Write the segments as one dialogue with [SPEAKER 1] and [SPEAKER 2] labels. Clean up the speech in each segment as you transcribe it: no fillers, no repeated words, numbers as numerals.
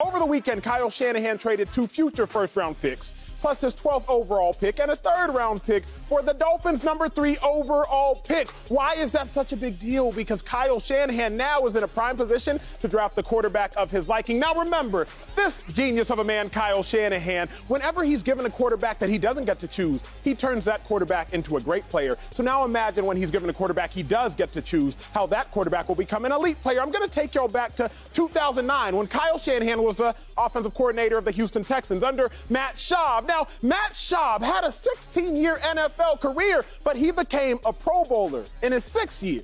[SPEAKER 1] Over the weekend, Kyle Shanahan traded 2 future first-round picks, plus his 12th overall pick and a third-round pick for the Dolphins' number 3 overall pick. Why is that such a big deal? Because Kyle Shanahan now is in a prime position to draft the quarterback of his liking. Now remember, this genius of a man, Kyle Shanahan, whenever he's given a quarterback that he doesn't get to choose, he turns that quarterback into a great player. So now imagine when he's given a quarterback he does get to choose, how that quarterback will become an elite player. I'm going to take y'all back to 2009 when Kyle Shanahan was the offensive coordinator of the Houston Texans under Matt Schaub. Now, Matt Schaub had a 16-year NFL career, but he became a Pro Bowler in his 6th year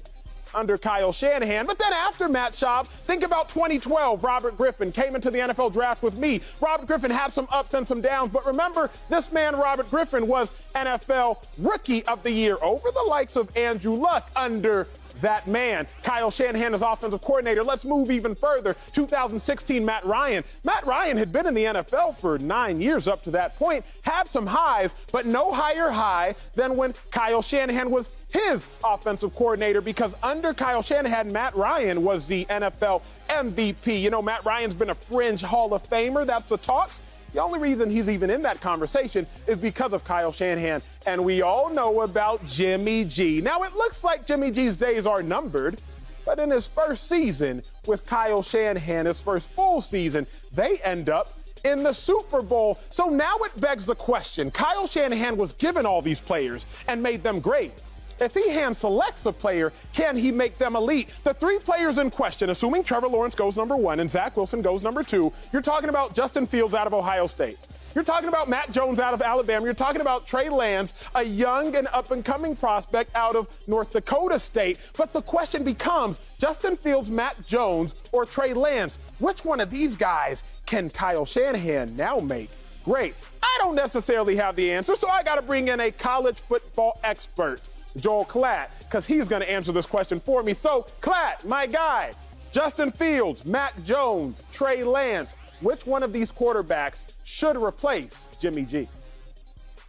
[SPEAKER 1] under Kyle Shanahan. But then after Matt Schaub, think about 2012. Robert Griffin came into the NFL draft with me. Robert Griffin had some ups and some downs, but remember, this man, Robert Griffin, was NFL Rookie of the Year over the likes of Andrew Luck under that man. Kyle Shanahan is offensive coordinator. Let's move even further. 2016, Matt Ryan. Matt Ryan had been in the NFL for 9 years up to that point, had some highs, but no higher high than when Kyle Shanahan was his offensive coordinator, because under Kyle Shanahan, Matt Ryan was the NFL MVP. You know, Matt Ryan's been a fringe Hall of Famer. That's the talks. The only reason he's even in that conversation is because of Kyle Shanahan. And we all know about Jimmy G. Now, it looks like Jimmy G's days are numbered, but in his first season with Kyle Shanahan, his first full season, they end up in the Super Bowl. So now it begs the question. Kyle Shanahan was given all these players and made them great. If he hand selects a player, can he make them elite? The 3 players in question, assuming Trevor Lawrence goes number 1 and Zach Wilson goes number 2, you're talking about Justin Fields out of Ohio State. You're talking about Mac Jones out of Alabama. You're talking about Trey Lance, a young and up-and-coming prospect out of North Dakota State. But the question becomes, Justin Fields, Mac Jones, or Trey Lance, which one of these guys can Kyle Shanahan now make great? I don't necessarily have the answer, so I got to bring in a college football expert, Joel Klatt, because he's going to answer this question for me. So, Klatt, my guy, Justin Fields, Mac Jones, Trey Lance, which one of these quarterbacks should replace Jimmy G?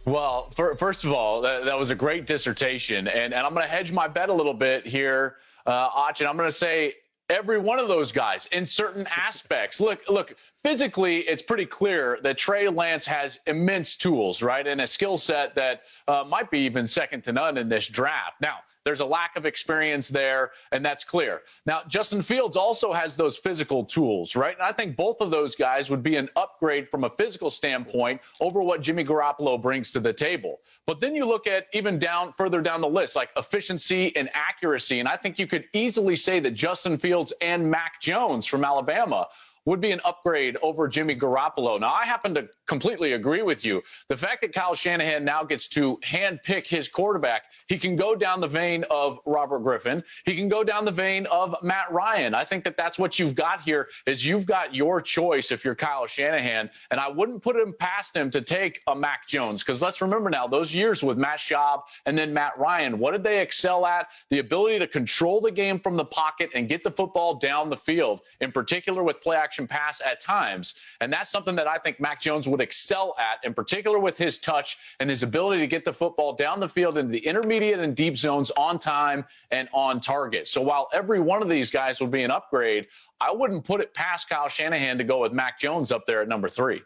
[SPEAKER 2] Well, first of all, that was a great dissertation, and I'm going to hedge my bet a little bit here, Ach, and I'm going to say every one of those guys in certain aspects. Look, physically, it's pretty clear that Trey Lance has immense tools, right? And a skill set that might be even second to none in this draft. Now, there's a lack of experience there, and that's clear. Now, Justin Fields also has those physical tools, right? And I think both of those guys would be an upgrade from a physical standpoint over what Jimmy Garoppolo brings to the table. But then you look at even further down the list, like efficiency and accuracy, and I think you could easily say that Justin Fields and Mac Jones from Alabama would be an upgrade over Jimmy Garoppolo. Now, I happen to completely agree with you. The fact that Kyle Shanahan now gets to handpick his quarterback, he can go down the vein of Robert Griffin. He can go down the vein of Matt Ryan. I think that that's what you've got here is you've got your choice if you're Kyle Shanahan, and I wouldn't put him past him to take a Mac Jones, because let's remember now, those years with Matt Schaub and then Matt Ryan, what did they excel at? The ability to control the game from the pocket and get the football down the field, in particular with play action pass at times. And that's something that I think Mac Jones would excel at, in particular with his touch and his ability to get the football down the field into the intermediate and deep zones on time and on target. So while every one of these guys would be an upgrade, I wouldn't put it past Kyle Shanahan to go with Mac Jones up there at number 3.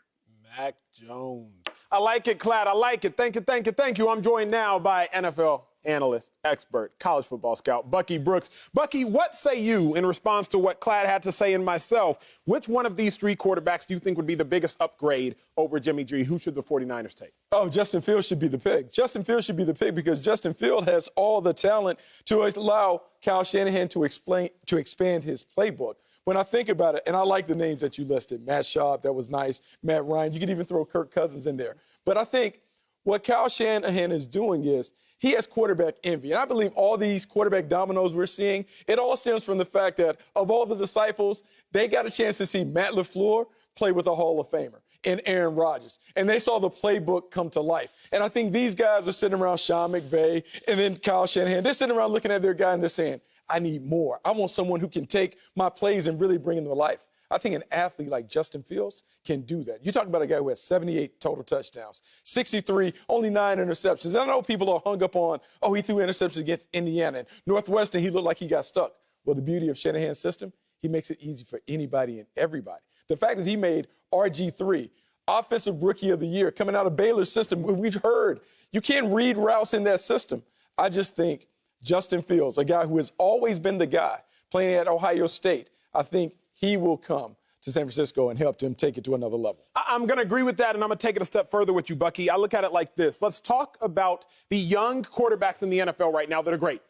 [SPEAKER 1] Mac Jones. I like it, Klatt. I like it. Thank you. I'm joined now by NFL analyst, expert, college football scout, Bucky Brooks. Bucky, what say you in response to what Klatt had to say and myself? Which one of these 3 quarterbacks do you think would be the biggest upgrade over Jimmy G? Who should the 49ers take?
[SPEAKER 3] Oh, Justin Fields should be the pick. Justin Fields should be the pick because Justin Fields has all the talent to allow Kyle Shanahan to expand his playbook. When I think about it, and I like the names that you listed, Matt Schaub, that was nice, Matt Ryan, you could even throw Kirk Cousins in there. But I think what Kyle Shanahan is doing is he has quarterback envy. And I believe all these quarterback dominoes we're seeing, it all stems from the fact that of all the disciples, they got a chance to see Matt LaFleur play with a Hall of Famer and Aaron Rodgers. And they saw the playbook come to life. And I think these guys are sitting around Sean McVay and then Kyle Shanahan. They're sitting around looking at their guy and they're saying, I need more. I want someone who can take my plays and really bring them to life. I think an athlete like Justin Fields can do that. You talk about a guy who has 78 total touchdowns, 63, only 9 interceptions. And I know people are hung up on, oh, he threw interceptions against Indiana. And Northwestern, he looked like he got stuck. Well, the beauty of Shanahan's system, he makes it easy for anybody and everybody. The fact that he made RG3 Offensive Rookie of the Year coming out of Baylor's system, we've heard you can't read routes in that system. I just think Justin Fields, a guy who has always been the guy playing at Ohio State, I think he will come to San Francisco and help them take it to another level.
[SPEAKER 1] I'm going to agree with that, and I'm going to take it a step further with you, Bucky. I look at it like this. Let's talk about the young quarterbacks in the NFL right now that are great.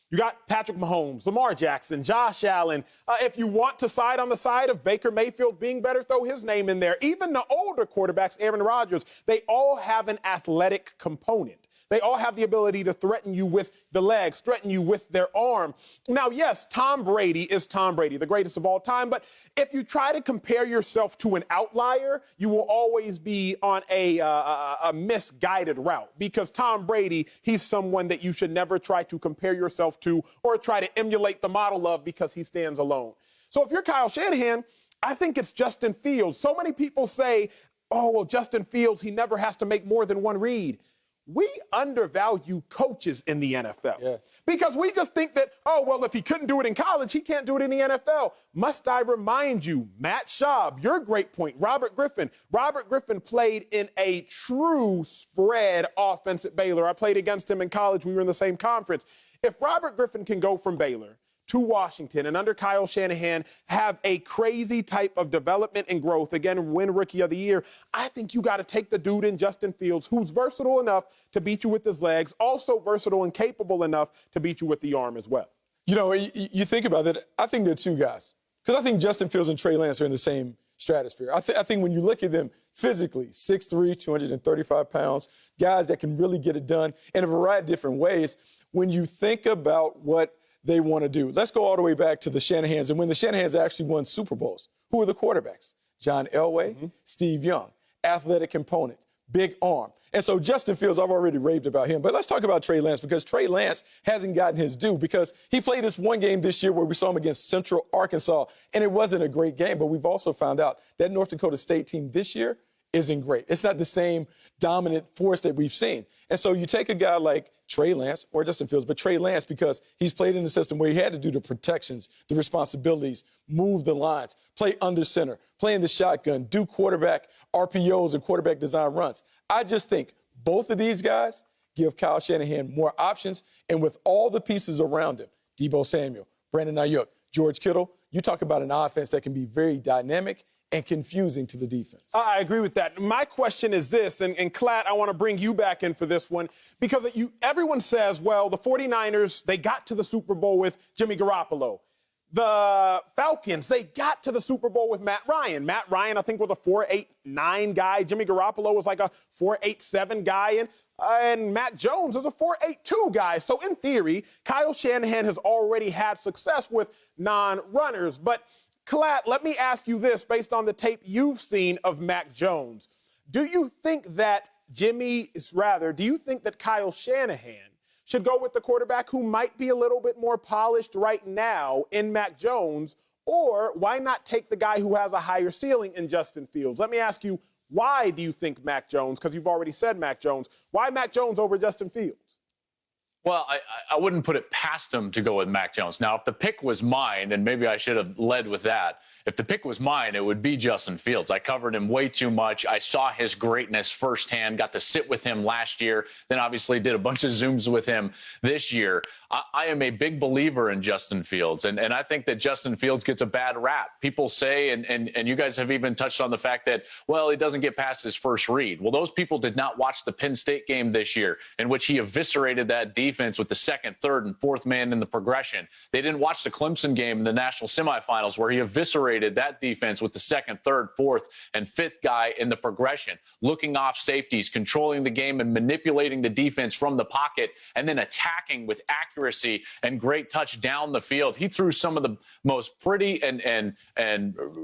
[SPEAKER 1] You got Patrick Mahomes, Lamar Jackson, Josh Allen. If you want to side on the side of Baker Mayfield being better, throw his name in there. Even the older quarterbacks, Aaron Rodgers, they all have an athletic component. They all have the ability to threaten you with the legs, threaten you with their arm. Now, yes, Tom Brady is Tom Brady, the greatest of all time. But if you try to compare yourself to an outlier, you will always be on a misguided route, because Tom Brady, he's someone that you should never try to compare yourself to or try to emulate the model of, because he stands alone. So if you're Kyle Shanahan, I think it's Justin Fields. So many people say, oh, well, Justin Fields, he never has to make more than one read. We undervalue coaches in the NFL because we just think that, oh, well, if he couldn't do it in college, he can't do it in the NFL. Must I remind you, Matt Schaub, your great point, Robert Griffin. Robert Griffin played in a true spread offense at Baylor. I played against him in college. We were in the same conference. If Robert Griffin can go from Baylor to Washington and under Kyle Shanahan have a crazy type of development and growth, again, win Rookie of the Year, I think you got to take the dude in Justin Fields, who's versatile enough to beat you with his legs, also versatile and capable enough to beat you with the arm as well.
[SPEAKER 3] You know, you think about that, I think they're two guys. Because I think Justin Fields and Trey Lance are in the same stratosphere. I think when you look at them physically, 6'3", 235 pounds, guys that can really get it done in a variety of different ways, when you think about what they want to do. Let's go all the way back to the Shanahans. And when the Shanahans actually won Super Bowls, who are the quarterbacks? John Elway, Steve Young, athletic component, big arm. And so Justin Fields, I've already raved about him. But let's talk about Trey Lance, because Trey Lance hasn't gotten his due, because he played this one game this year where we saw him against Central Arkansas, and it wasn't a great game. But we've also found out that North Dakota State team this year isn't great. It's not the same dominant force that we've seen. And so you take a guy like Trey Lance or Justin Fields, but Trey Lance, because he's played in a system where he had to do the protections, the responsibilities, move the lines, play under center, play in the shotgun, do quarterback RPOs and quarterback design runs. I just think both of these guys give Kyle Shanahan more options, and with all the pieces around him, Deebo Samuel, Brandon Ayuk, George Kittle, you talk about an offense that can be very dynamic and confusing to the defense.
[SPEAKER 1] I agree with that. My question is this, and Klatt, I want to bring you back in for this one, because everyone says, well, the 49ers, they got to the Super Bowl with Jimmy Garoppolo. The Falcons, they got to the Super Bowl with Matt Ryan. Matt Ryan, I think, was a 4.89 guy. Jimmy Garoppolo was like a 4.87 guy, and Matt Jones was a 4.82 guy. So in theory, Kyle Shanahan has already had success with non-runners. But Klatt, let me ask you this, based on the tape you've seen of Mac Jones. Do you think that Kyle Shanahan should go with the quarterback who might be a little bit more polished right now in Mac Jones, or why not take the guy who has a higher ceiling in Justin Fields? Let me ask you, why do you think Mac Jones, because you've already said Mac Jones, why Mac Jones over Justin Fields?
[SPEAKER 2] Well, I wouldn't put it past him to go with Mac Jones. Now, if the pick was mine, and maybe I should have led with that, if the pick was mine, it would be Justin Fields. I covered him way too much. I saw his greatness firsthand, got to sit with him last year, then obviously did a bunch of Zooms with him this year. I am a big believer in Justin Fields, and I think that Justin Fields gets a bad rap. People say, and you guys have even touched on the fact that, well, he doesn't get past his first read. Well, those people did not watch the Penn State game this year, in which he eviscerated that defense with the second, third, and fourth man in the progression. They didn't watch the Clemson game in the national semifinals, where he eviscerated that defense with the second, third, fourth, and fifth guy in the progression, looking off safeties, controlling the game and manipulating the defense from the pocket, and then attacking with accuracy and great touch down the field. He threw some of the most pretty and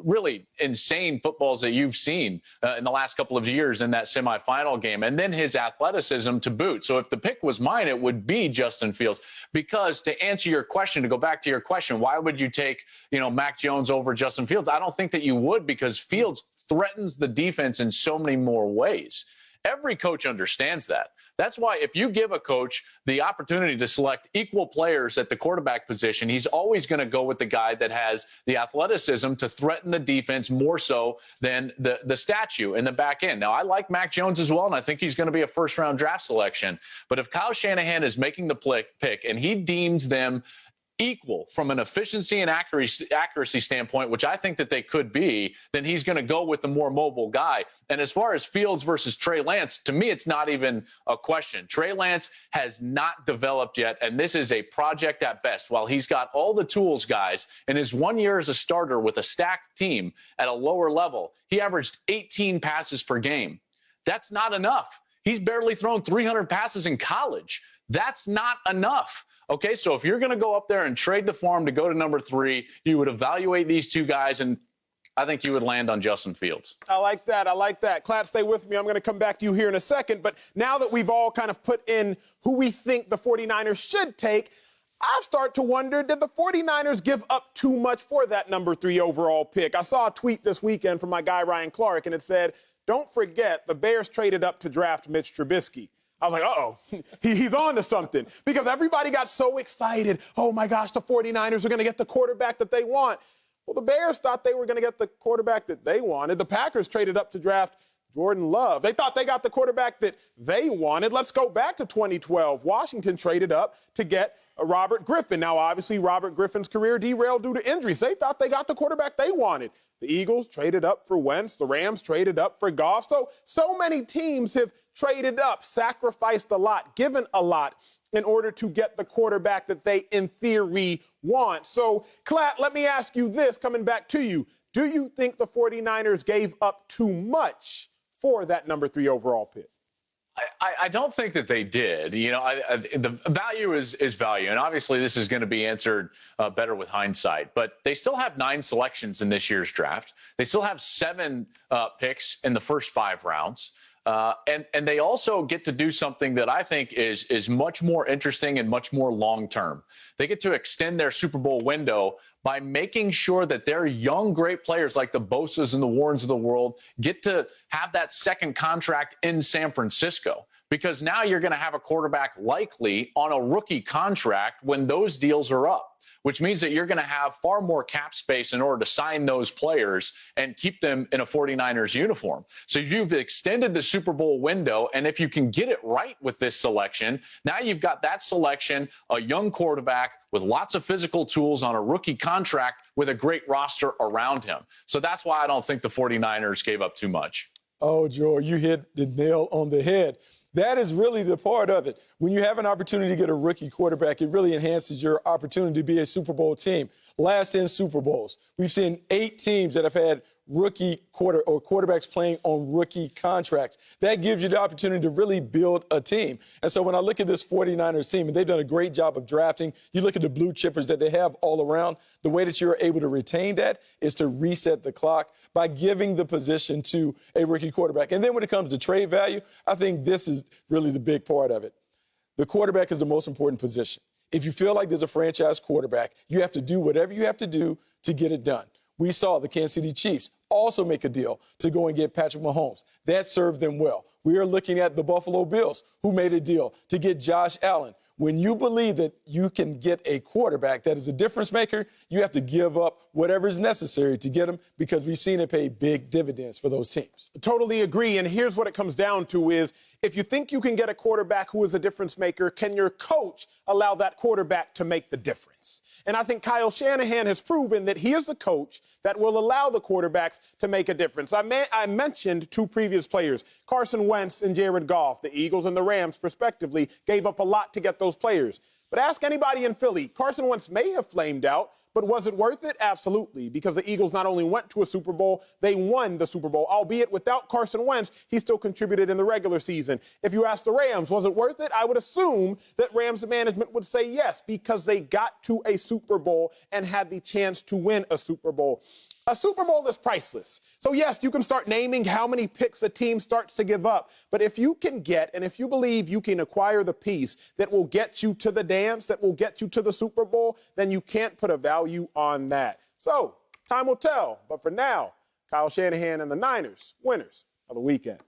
[SPEAKER 2] really insane footballs that you've seen in the last couple of years in that semifinal game, and then his athleticism to boot. So if the pick was mine, it would be Justin Fields, because to answer your question, to go back to your question, why would you take, Mac Jones over Justin Fields? I don't think that you would, because Fields threatens the defense in so many more ways. Every coach understands that. That's why if you give a coach the opportunity to select equal players at the quarterback position, he's always going to go with the guy that has the athleticism to threaten the defense more so than the statue in the back end. Now, I like Mac Jones as well, and I think he's going to be a first-round draft selection. But if Kyle Shanahan is making the pick and he deems them equal from an efficiency and accuracy standpoint, which I think that they could be, then he's going to go with the more mobile guy. And as far as Fields versus Trey Lance, to me, it's not even a question. Trey Lance has not developed yet, and this is a project at best. While he's got all the tools, guys, in his 1 year as a starter with a stacked team at a lower level, he averaged 18 passes per game. That's not enough. He's barely thrown 300 passes in college. That's not enough. Okay, so if you're going to go up there and trade the farm to go to number 3, you would evaluate these two guys, and I think you would land on Justin Fields.
[SPEAKER 1] I like that. I like that. Klatt, stay with me. I'm going to come back to you here in a second. But now that we've all kind of put in who we think the 49ers should take, I start to wonder, did the 49ers give up too much for that number 3 overall pick? I saw a tweet this weekend from my guy Ryan Clark, and it said, don't forget the Bears traded up to draft Mitch Trubisky. I was like, uh-oh, he's on to something. Because everybody got so excited. Oh, my gosh, the 49ers are going to get the quarterback that they want. Well, the Bears thought they were going to get the quarterback that they wanted. The Packers traded up to draft Jordan Love. They thought they got the quarterback that they wanted. Let's go back to 2012. Washington traded up to get Robert Griffin. Now, obviously, Robert Griffin's career derailed due to injuries. They thought they got the quarterback they wanted. The Eagles traded up for Wentz. The Rams traded up for Goff. So many teams have traded up, sacrificed a lot, given a lot in order to get the quarterback that they, in theory, want. So, Klatt, let me ask you this, coming back to you. Do you think the 49ers gave up too much for that number 3 overall pick?
[SPEAKER 2] I don't think that they did. You know, the value is value. And obviously this is going to be answered better with hindsight. But they still have 9 selections in this year's draft. They still have 7 picks in the first 5 rounds. And they also get to do something that I think is much more interesting and much more long-term. They get to extend their Super Bowl window by making sure that their young, great players like the Bosas and the Warrens of the world get to have that second contract in San Francisco. Because now you're going to have a quarterback likely on a rookie contract when those deals are up, which means that you're going to have far more cap space in order to sign those players and keep them in a 49ers uniform. So you've extended the Super Bowl window, and if you can get it right with this selection, now you've got that selection, a young quarterback with lots of physical tools on a rookie contract with a great roster around him. So that's why I don't think the 49ers gave up too much.
[SPEAKER 3] Oh, Joe, you hit the nail on the head. That is really the part of it. When you have an opportunity to get a rookie quarterback, it really enhances your opportunity to be a Super Bowl team. Last 10 Super Bowls, we've seen 8 teams that have had rookie quarterbacks playing on rookie contracts. That gives you the opportunity to really build a team. And so when I look at this 49ers team, and they've done a great job of drafting, you look at the blue chippers that they have all around, the way that you're able to retain that is to reset the clock by giving the position to a rookie quarterback. And then when it comes to trade value, I think this is really the big part of it. The quarterback is the most important position. If you feel like there's a franchise quarterback, you have to do whatever you have to do to get it done. We saw the Kansas City Chiefs also make a deal to go and get Patrick Mahomes. That served them well. We are looking at the Buffalo Bills, who made a deal to get Josh Allen. When you believe that you can get a quarterback that is a difference maker, you have to give up whatever is necessary to get him, because we've seen it pay big dividends for those teams.
[SPEAKER 1] Totally agree. And here's what it comes down to is, if you think you can get a quarterback who is a difference maker, can your coach allow that quarterback to make the difference? And I think Kyle Shanahan has proven that he is a coach that will allow the quarterbacks to make a difference. I mentioned 2 previous players, Carson Wentz and Jared Goff. The Eagles and the Rams, respectively, gave up a lot to get those players. But ask anybody in Philly, Carson Wentz may have flamed out, but was it worth it? Absolutely, because the Eagles not only went to a Super Bowl, they won the Super Bowl. Albeit without Carson Wentz, he still contributed in the regular season. If you ask the Rams, was it worth it? I would assume that Rams management would say yes, because they got to a Super Bowl and had the chance to win a Super Bowl. A Super Bowl is priceless. So, yes, you can start naming how many picks a team starts to give up. But if you can get, and if you believe you can acquire the piece that will get you to the dance, that will get you to the Super Bowl, then you can't put a value on that. So, time will tell. But for now, Kyle Shanahan and the Niners, winners of the weekend.